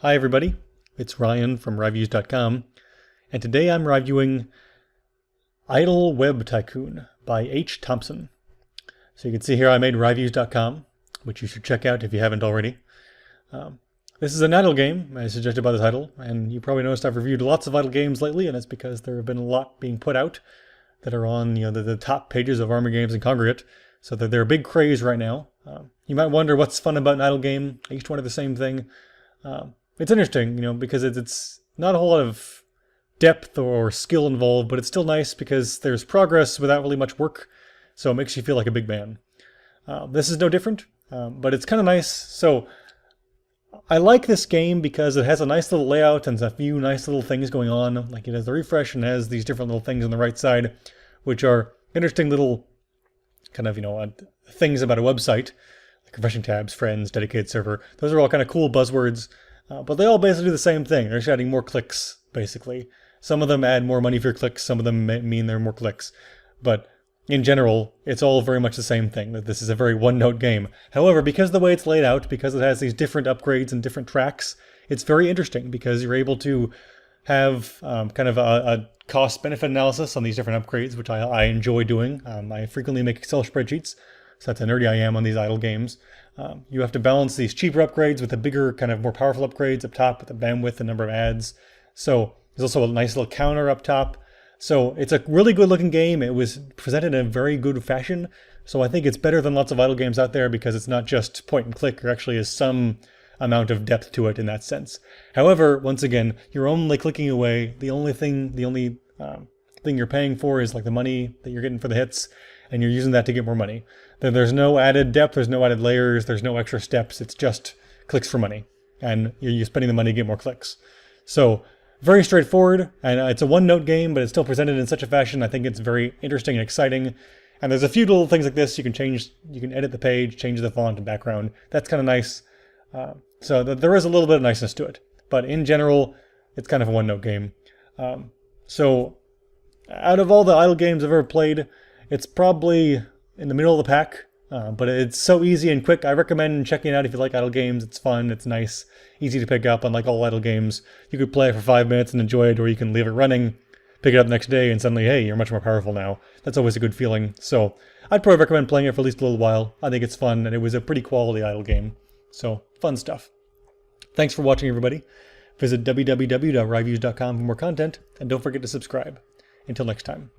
Hi everybody, it's Ryan from Ryviews.com, and today I'm reviewing Idle Web Tycoon by H. Thompson. So you can see here I made Ryviews.com, which you should check out if you haven't already. This is an idle game, as suggested by the title, and you probably noticed I've reviewed lots of idle games lately, and it's because there have been a lot being put out that are on the top pages of Army Games and Congregate, so that they're a big craze right now. You might wonder what's fun about an idle game. Each one of the same thing. It's interesting, because it's not a whole lot of depth or skill involved, but it's still nice because there's progress without really much work, so it makes you feel like a big man. This is no different, but it's kind of nice. So I like this game because it has a nice little layout and a few nice little things going on. Like it has the refresh and has these different little things on the right side, which are interesting little kind of, things about a website, like refreshing tabs, friends, dedicated server. Those are all kind of cool buzzwords. But they all basically do the same thing. They're just adding more clicks, basically. Some of them add more money for your clicks. Some of them mean there are more clicks. But in general, it's all very much the same thing, that this is a very one-note game. However, because of the way it's laid out, because it has these different upgrades and different tracks, it's very interesting because you're able to have kind of a cost-benefit analysis on these different upgrades, which I enjoy doing. I frequently make Excel spreadsheets, so that's how nerdy I am on these idle games. You have to balance these cheaper upgrades with the bigger, kind of more powerful upgrades up top with the bandwidth, the number of ads. So there's also a nice little counter up top. So it's a really good looking game. It was presented in a very good fashion. So I think it's better than lots of idle games out there because it's not just point and click. There actually is some amount of depth to it in that sense. However, once again, you're only clicking away. The only thing you're paying for is like the money that you're getting for the hits, and you're using that to get more money. Then there's no added depth, there's no added layers, there's no extra steps. It's just clicks for money, and you're spending the money to get more clicks. So very straightforward, and it's a one-note game, but it's still presented in such a fashion. I think it's very interesting and exciting. And there's a few little things like this. You can edit the page, change the font and background. That's kind of nice. So there is a little bit of niceness to it. But in general, it's kind of a one-note game. So out of all the idle games I've ever played, it's probably in the middle of the pack, but it's so easy and quick. I recommend checking it out if you like idle games. It's fun, it's nice, easy to pick up. Unlike all idle games, you could play it for 5 minutes and enjoy it, or you can leave it running, pick it up the next day, and suddenly, hey, you're much more powerful now. That's always a good feeling. So I'd probably recommend playing it for at least a little while. I think it's fun, and it was a pretty quality idle game. So fun stuff. Thanks for watching, everybody. Visit www.ryviews.com for more content, and don't forget to subscribe. Until next time.